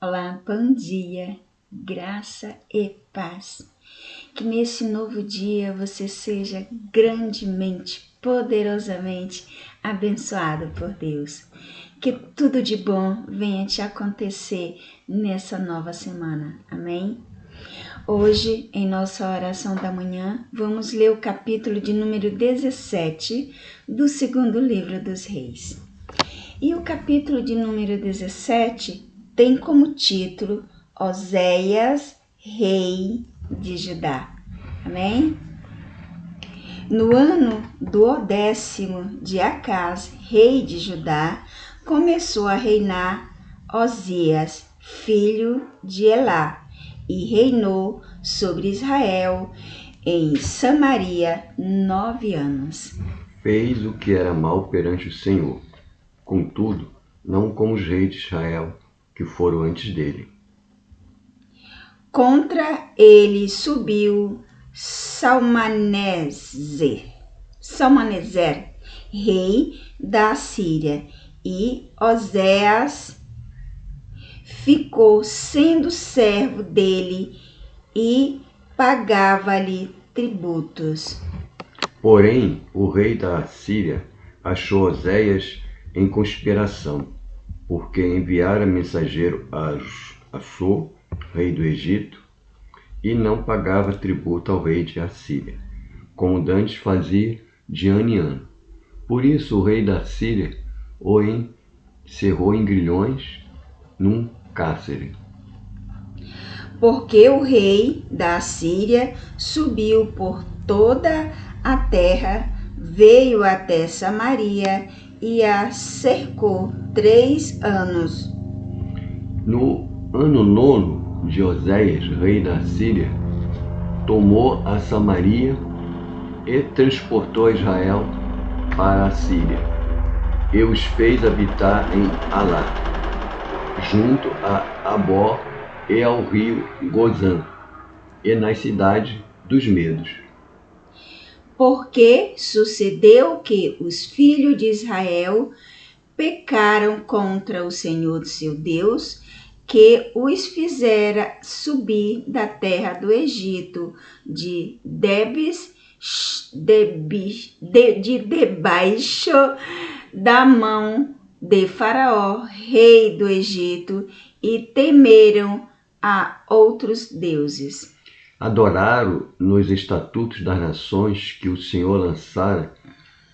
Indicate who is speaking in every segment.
Speaker 1: Olá, bom dia, graça e paz. Que nesse novo dia você seja grandemente, poderosamente abençoado por Deus. Que tudo de bom venha te acontecer nessa nova semana. Amém? Hoje, em nossa oração da manhã, vamos ler o capítulo de número 17 do segundo livro dos Reis. E o capítulo de número 17 tem como título Oséias, rei de Judá. Amém? No ano do 10º de Acás, rei de Judá, começou a reinar Osias, filho de Elá, e reinou sobre Israel em Samaria 9 anos.
Speaker 2: Fez o que era mal perante o Senhor, contudo, não como os reis de Israel, que foram antes dele.
Speaker 1: Contra ele subiu Salmaneser, rei da Síria, e Oséias ficou sendo servo dele e pagava-lhe tributos.
Speaker 2: Porém, o rei da Síria achou Oséias em conspiração, porque enviara mensageiro a Assur, rei do Egito, e não pagava tributo ao rei de Assíria, como dantes fazia de ano em ano. Por isso o rei da Síria o encerrou em grilhões num cárcere.
Speaker 1: Porque o rei da Síria subiu por toda a terra, veio até Samaria e a cercou 3 anos.
Speaker 2: No ano 9 de Oséias, rei da Síria, tomou a Samaria e transportou Israel para a Síria, e os fez habitar em Alá, junto a Abó e ao rio Gozã, e nas cidades dos Medos.
Speaker 1: Porque sucedeu que os filhos de Israel pecaram contra o Senhor seu Deus, que os fizera subir da terra do Egito, de debaixo da mão de Faraó, rei do Egito, e temeram a outros deuses.
Speaker 2: Adoraram nos estatutos das nações que o Senhor lançara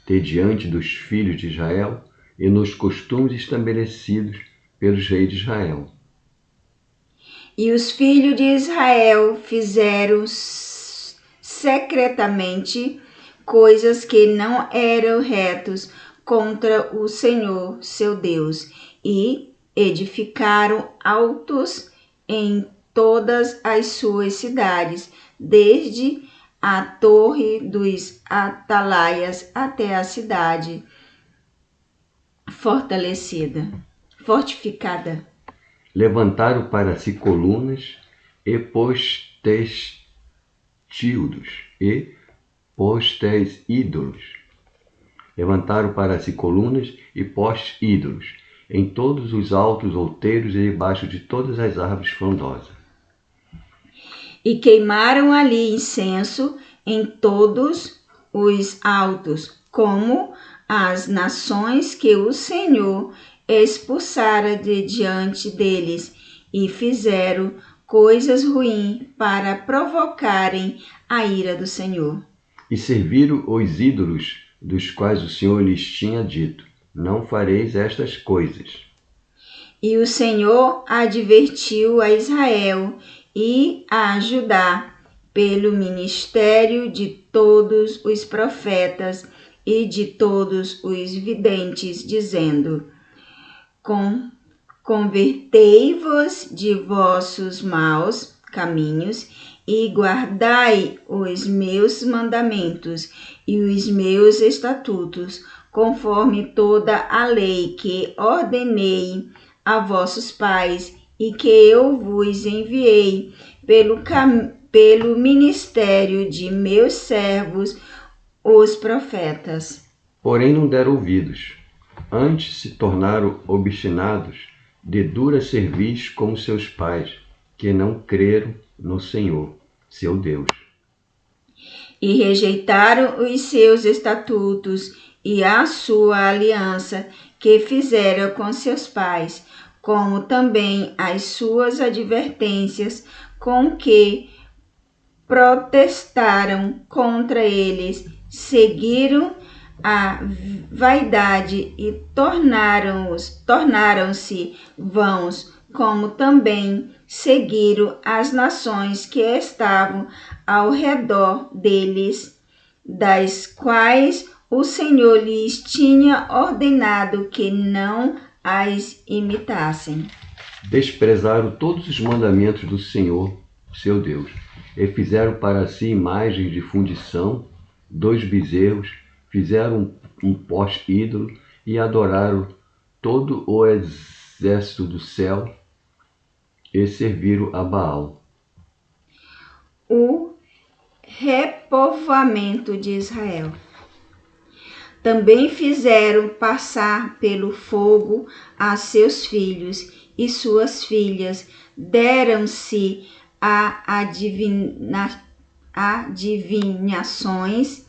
Speaker 2: de diante dos filhos de Israel e nos costumes estabelecidos pelos reis de Israel.
Speaker 1: E os filhos de Israel fizeram secretamente coisas que não eram retos contra o Senhor seu Deus, e edificaram altos em todas as suas cidades, desde a torre dos atalaias até a cidade fortificada.
Speaker 2: Levantaram para si colunas e postes ídolos. Levantaram para si colunas e postes ídolos em todos os altos outeiros e debaixo de todas as árvores frondosas.
Speaker 1: E queimaram ali incenso em todos os altos, como as nações que o Senhor expulsara de diante deles, e fizeram coisas ruins para provocarem a ira do Senhor.
Speaker 2: E serviram os ídolos dos quais o Senhor lhes tinha dito: não fareis estas coisas.
Speaker 1: E o Senhor advertiu a Israel e a Judá pelo ministério de todos os profetas e de todos os videntes, dizendo: convertei-vos de vossos maus caminhos e guardai os meus mandamentos e os meus estatutos, conforme toda a lei que ordenei a vossos pais e que eu vos enviei pelo ministério de meus servos, os profetas.
Speaker 2: Porém não deram ouvidos, antes se tornaram obstinados, de dura cerviz como seus pais, que não creram no Senhor, seu Deus.
Speaker 1: E rejeitaram os seus estatutos e a sua aliança que fizeram com seus pais, como também as suas advertências com que protestaram contra eles, seguiram a vaidade e tornaram-se vãos, como também seguiram as nações que estavam ao redor deles, das quais o Senhor lhes tinha ordenado que não as imitassem.
Speaker 2: Desprezaram todos os mandamentos do Senhor, seu Deus, e fizeram para si imagens de fundição, 2 bezerros, fizeram um poste ídolo e adoraram todo o exército do céu e serviram a Baal.
Speaker 1: O repovoamento de Israel. Também fizeram passar pelo fogo a seus filhos e suas filhas, deram-se a adivinhações,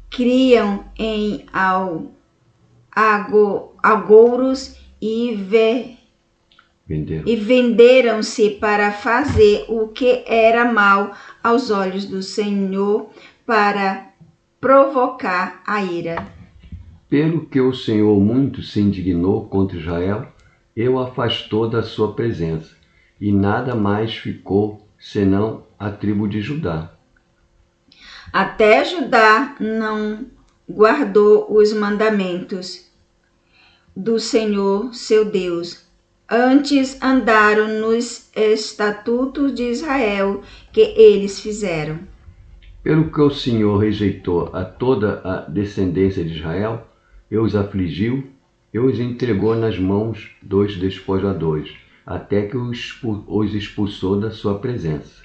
Speaker 1: criam em agouros e venderam-se para fazer o que era mal aos olhos do Senhor, para provocar a ira.
Speaker 2: Pelo que o Senhor muito se indignou contra Israel, e o afastou da sua presença, e nada mais ficou senão a tribo de Judá.
Speaker 1: Até Judá não guardou os mandamentos do Senhor seu Deus. Antes andaram nos estatutos de Israel que eles fizeram.
Speaker 2: Pelo que o Senhor rejeitou a toda a descendência de Israel, e os afligiu, e os entregou nas mãos dos despojadores, até que os expulsou da sua presença.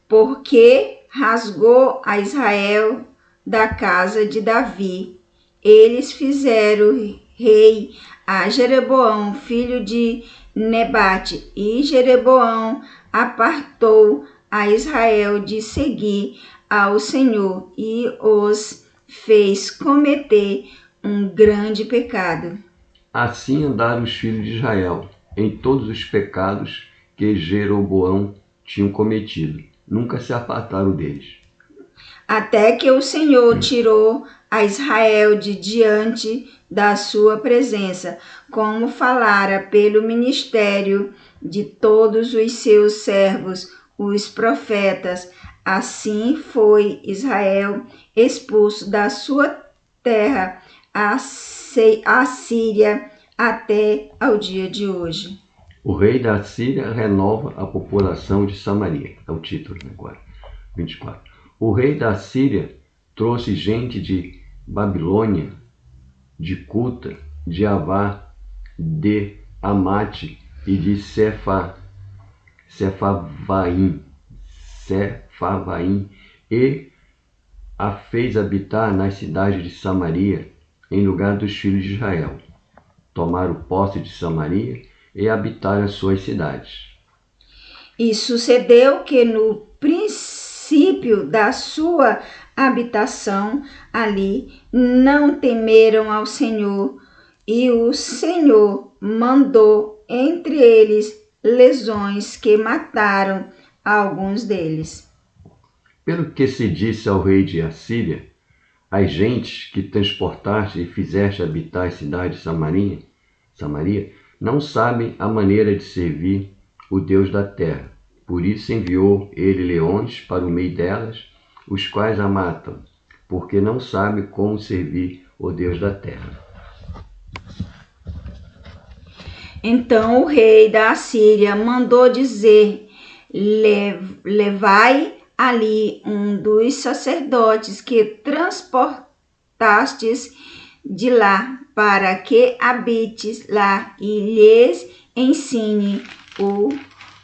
Speaker 1: Porque rasgou a Israel da casa de Davi. Eles fizeram rei a Jeroboão, filho de Nebate, e Jeroboão apartou a Israel de seguir ao Senhor e os fez cometer um grande pecado.
Speaker 2: Assim andaram os filhos de Israel em todos os pecados que Jeroboão tinha cometido. Nunca se apartaram deles.
Speaker 1: Até que o Senhor tirou a Israel de diante da sua presença, como falara pelo ministério de todos os seus servos, os profetas. Assim foi Israel expulso da sua terra, a Síria, até ao dia de hoje.
Speaker 2: O rei da Síria renova a população de Samaria. É o título agora. 24. O rei da Síria trouxe gente de Babilônia, de Cuta, de Avá, de Amate e de Sefavaim, e a fez habitar nas cidades de Samaria, em lugar dos filhos de Israel. Tomaram posse de Samaria e habitaram as suas cidades.
Speaker 1: E sucedeu que no princípio da sua habitação ali não temeram ao Senhor, e o Senhor mandou entre eles lesões que mataram alguns deles.
Speaker 2: Pelo que se disse ao rei de Assíria, as gentes que transportaste e fizeste habitar as cidades de Samaria, não sabem a maneira de servir o Deus da terra. Por isso enviou ele leões para o meio delas, os quais a matam, porque não sabem como servir o Deus da terra.
Speaker 1: Então o rei da Assíria mandou dizer: levai ali um dos sacerdotes que transportastes de lá, para que habites lá e lhes ensine o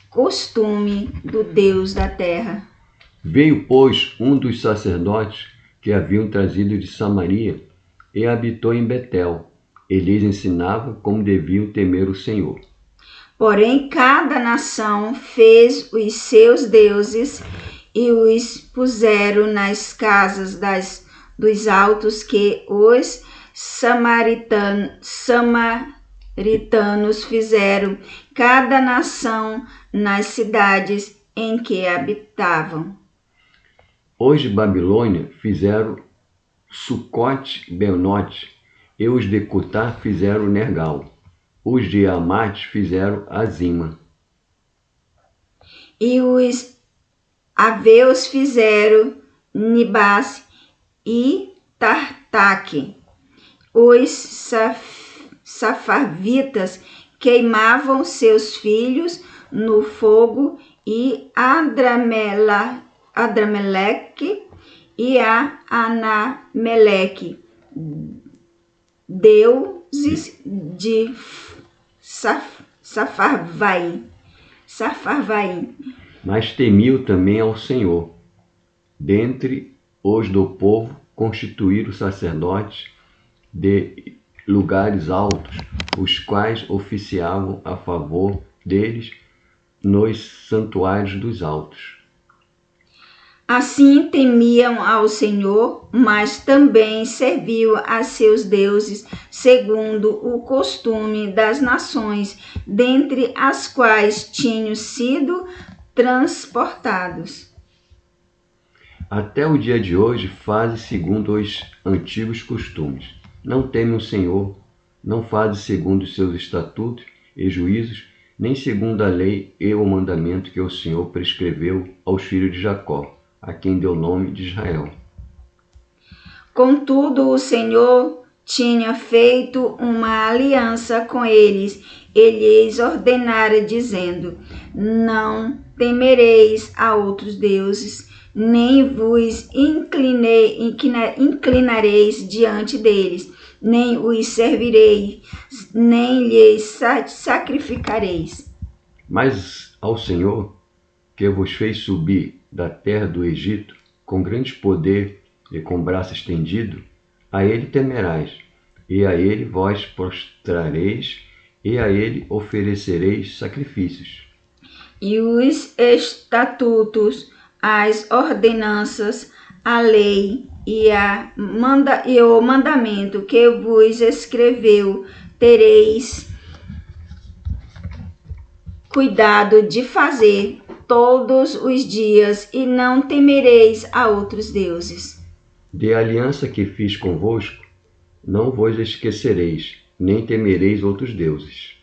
Speaker 1: costume do Deus da terra.
Speaker 2: Veio, pois, um dos sacerdotes que haviam trazido de Samaria e habitou em Betel. E lhes ensinava como deviam temer o Senhor.
Speaker 1: Porém, cada nação fez os seus deuses e os puseram nas casas dos altos que os samaritanos fizeram, cada nação nas cidades em que habitavam.
Speaker 2: Os de Babilônia fizeram Sucote-Benote, e os de Cutá fizeram Nergal. Os de Amate fizeram Azima.
Speaker 1: E os aveus fizeram Nibás e Tartaque. Os safavitas queimavam seus filhos no fogo, e Adrameleque e a Anameleque, deuses de Safarvaim.
Speaker 2: Mas temiam também ao Senhor. Dentre os do povo constituíram sacerdotes de lugares altos, os quais oficiavam a favor deles nos santuários dos altos.
Speaker 1: Assim temiam ao Senhor, mas também serviam a seus deuses, segundo o costume das nações, dentre as quais tinham sido transportados.
Speaker 2: Até o dia de hoje fazem segundo os antigos costumes. Não temem o Senhor, não fazem segundo os seus estatutos e juízos, nem segundo a lei e o mandamento que o Senhor prescreveu aos filhos de Jacó, a quem deu o nome de Israel.
Speaker 1: Contudo, o Senhor tinha feito uma aliança com eles. Ele lhes ordenara, dizendo: não temereis a outros deuses, nem vos inclinareis diante deles, nem os servireis, nem lhes sacrificareis.
Speaker 2: Mas ao Senhor, que vos fez subir da terra do Egito, com grande poder e com braço estendido, a ele temerás, e a ele vós prostrareis, e a ele oferecereis sacrifícios.
Speaker 1: E os estatutos, as ordenanças, a lei e o mandamento que vos escreveu, tereis cuidado de fazer todos os dias, e não temereis a outros deuses.
Speaker 2: De aliança que fiz convosco, não vos esquecereis, nem temereis outros deuses.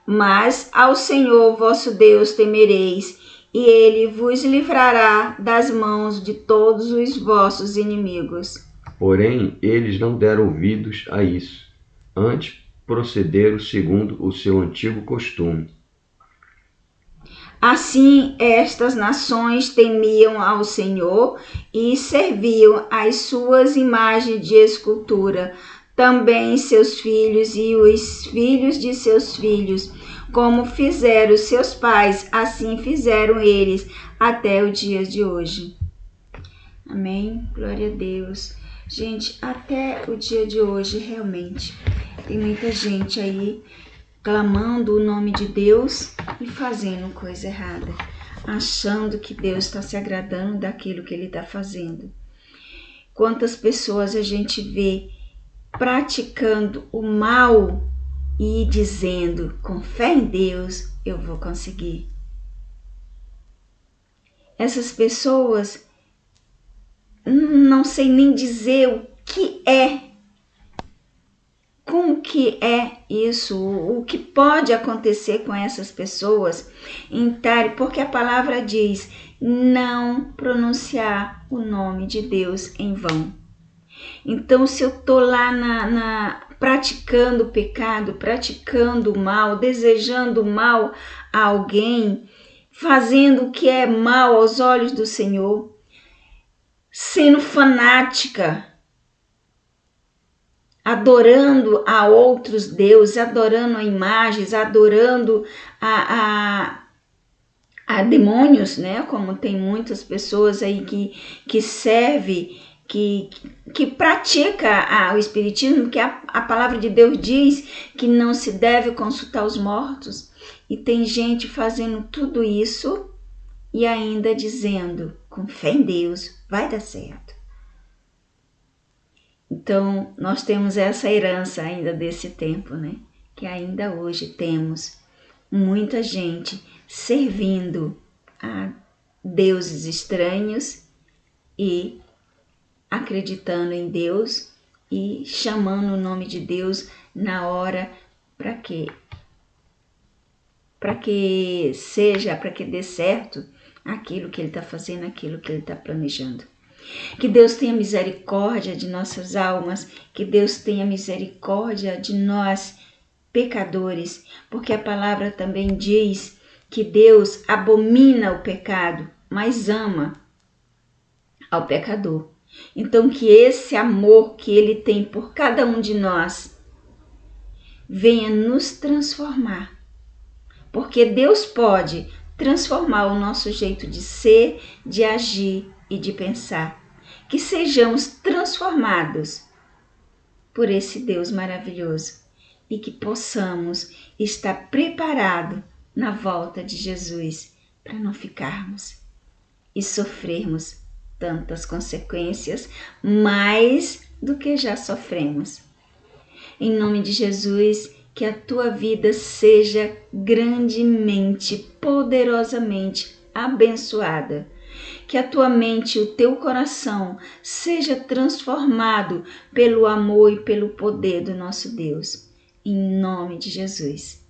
Speaker 1: Mas ao Senhor vosso Deus temereis, e ele vos livrará das mãos de todos os vossos inimigos.
Speaker 2: Porém, eles não deram ouvidos a isso, antes procederam segundo o seu antigo costume.
Speaker 1: Assim, estas nações temiam ao Senhor e serviam as suas imagens de escultura, também seus filhos e os filhos de seus filhos, como fizeram seus pais, assim fizeram eles até o dia de hoje. Amém? Glória a Deus. Gente, até o dia de hoje, realmente, tem muita gente aí clamando o nome de Deus e fazendo coisa errada, achando que Deus está se agradando daquilo que Ele está fazendo. Quantas pessoas a gente vê praticando o mal e dizendo: com fé em Deus eu vou conseguir. Essas pessoas, não sei nem dizer o que é. Como que é isso? O que pode acontecer com essas pessoas? Porque a palavra diz: não pronunciar o nome de Deus em vão. Então, se eu estou lá praticando o pecado, praticando o mal, desejando mal a alguém, fazendo o que é mal aos olhos do Senhor, sendo fanática, adorando a outros deuses, adorando a imagens, adorando a demônios, né? Como tem muitas pessoas aí que servem que pratica o espiritismo, porque a palavra de Deus diz que não se deve consultar os mortos, e tem gente fazendo tudo isso e ainda dizendo, com fé em Deus, vai dar certo. Então, nós temos essa herança ainda desse tempo, né? Que ainda hoje temos muita gente servindo a deuses estranhos e acreditando em Deus e chamando o nome de Deus na hora para que dê certo aquilo que ele está fazendo, aquilo que ele está planejando. Que Deus tenha misericórdia de nossas almas, que Deus tenha misericórdia de nós, pecadores, porque a palavra também diz que Deus abomina o pecado, mas ama ao pecador. Então, que esse amor que Ele tem por cada um de nós venha nos transformar, porque Deus pode transformar o nosso jeito de ser, de agir e de pensar. Que sejamos transformados por esse Deus maravilhoso e que possamos estar preparados na volta de Jesus para não ficarmos e sofrermos tantas consequências, mais do que já sofremos. Em nome de Jesus, que a tua vida seja grandemente, poderosamente abençoada. Que a tua mente e o teu coração seja transformado pelo amor e pelo poder do nosso Deus. Em nome de Jesus.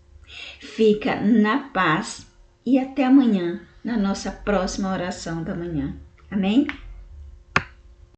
Speaker 1: Fica na paz e até amanhã, na nossa próxima oração da manhã. Amém?